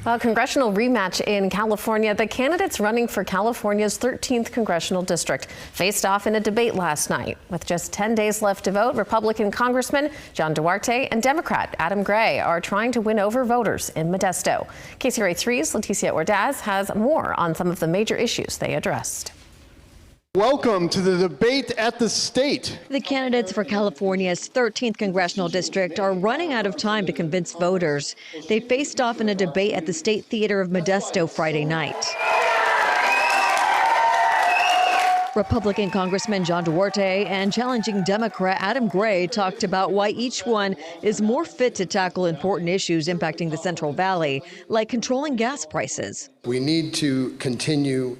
A congressional rematch in California. The candidates running for California's 13th congressional district faced off in a debate last night. With just 10 days left to vote, Republican Congressman John Duarte and Democrat Adam Gray are trying to win over voters in Modesto. KCRA 3's Leticia Ordaz has more on some of the major issues they addressed. Welcome to the debate at the state. The candidates for California's 13th congressional district are running out of time to convince voters. They faced off in a debate at the State Theater of Modesto Friday night. Republican Congressman John Duarte and challenging Democrat Adam Gray talked about why each one is more fit to tackle important issues impacting the Central Valley, like controlling gas prices. We need to continue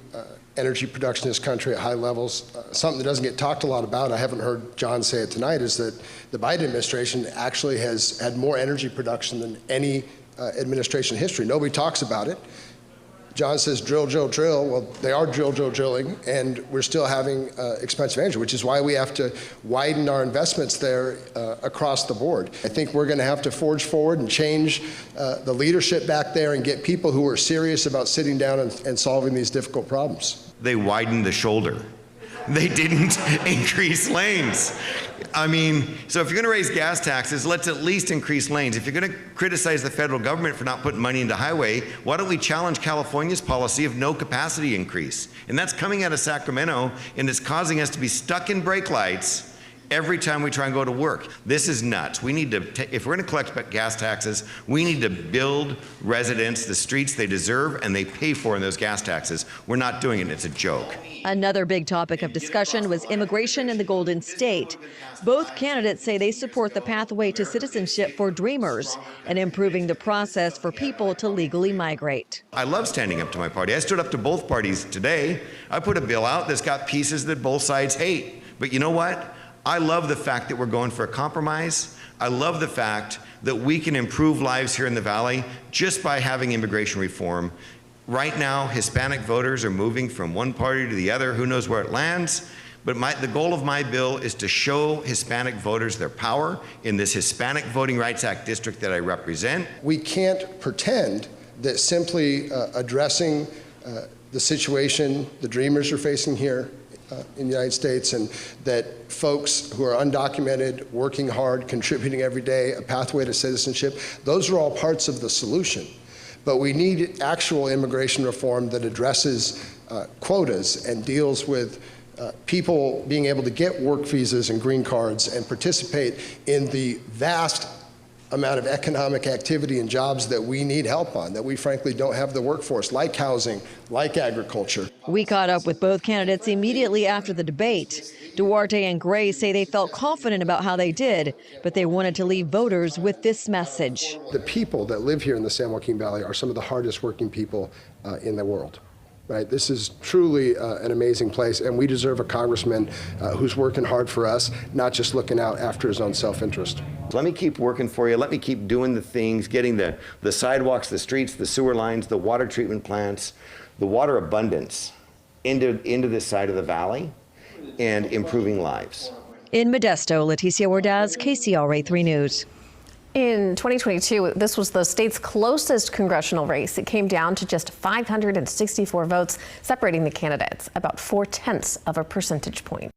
energy production in this country at high levels. Something that doesn't get talked a lot about, I haven't heard John say it tonight, is that the Biden administration actually has had more energy production than any administration in history. Nobody talks about it. John says drill, drill, drill. Well, they are drill, drill, drilling, and we're still having expensive energy, which is why we have to widen our investments there across the board. I think we're going to have to forge forward and change the leadership back there and get people who are serious about sitting down and solving these difficult problems. They widened the shoulder. They didn't increase lanes. I mean, so if you're going to raise gas taxes, let's at least increase lanes. If you're going to criticize the federal government for not putting money into highway, why don't we challenge California's policy of no capacity increase? And that's coming out of Sacramento, and it's causing us to be stuck in brake lights every time we try and go to work. This is nuts. We need to, if we're going to collect gas taxes, we need to build residents the streets they deserve and they pay for in those gas taxes. We're not doing it. It's a joke. Another big topic of discussion was immigration in the Golden State. Both candidates say they support the pathway to citizenship for Dreamers and improving the process for people to legally migrate. I love standing up to my party. I stood up to both parties today. I put a bill out that's got pieces that both sides hate. But you know what? I love the fact that we're going for a compromise. I love the fact that we can improve lives here in the Valley just by having immigration reform. Right now, Hispanic voters are moving from one party to the other. Who knows where it lands? But the goal of my bill is to show Hispanic voters their power in this Hispanic Voting Rights Act district that I represent. We can't pretend that simply addressing the situation the Dreamers are facing here in the United States, and that folks who are undocumented, working hard, contributing every day, a pathway to citizenship, those are all parts of the solution. But we need actual immigration reform that addresses quotas and deals with people being able to get work visas and green cards and participate in the vast amount of economic activity and jobs that we need help on, that we frankly don't have the workforce, like housing, like agriculture. We caught up with both candidates immediately after the debate. Duarte and Gray say they felt confident about how they did, but they wanted to leave voters with this message. The people that live here in the San Joaquin Valley are some of the hardest working people in the world. Right? This is truly an amazing place, and we deserve a congressman who's working hard for us, not just looking out after his own self-interest. Let me keep working for you. Let me keep doing the things, getting the sidewalks, the streets, the sewer lines, the water treatment plants, the water abundance into this side of the valley and improving lives. In Modesto, Leticia Ordaz, KCRA 3 News. In 2022, this was the state's closest congressional race. It came down to just 564 votes, separating the candidates, about 0.4 of a percentage point.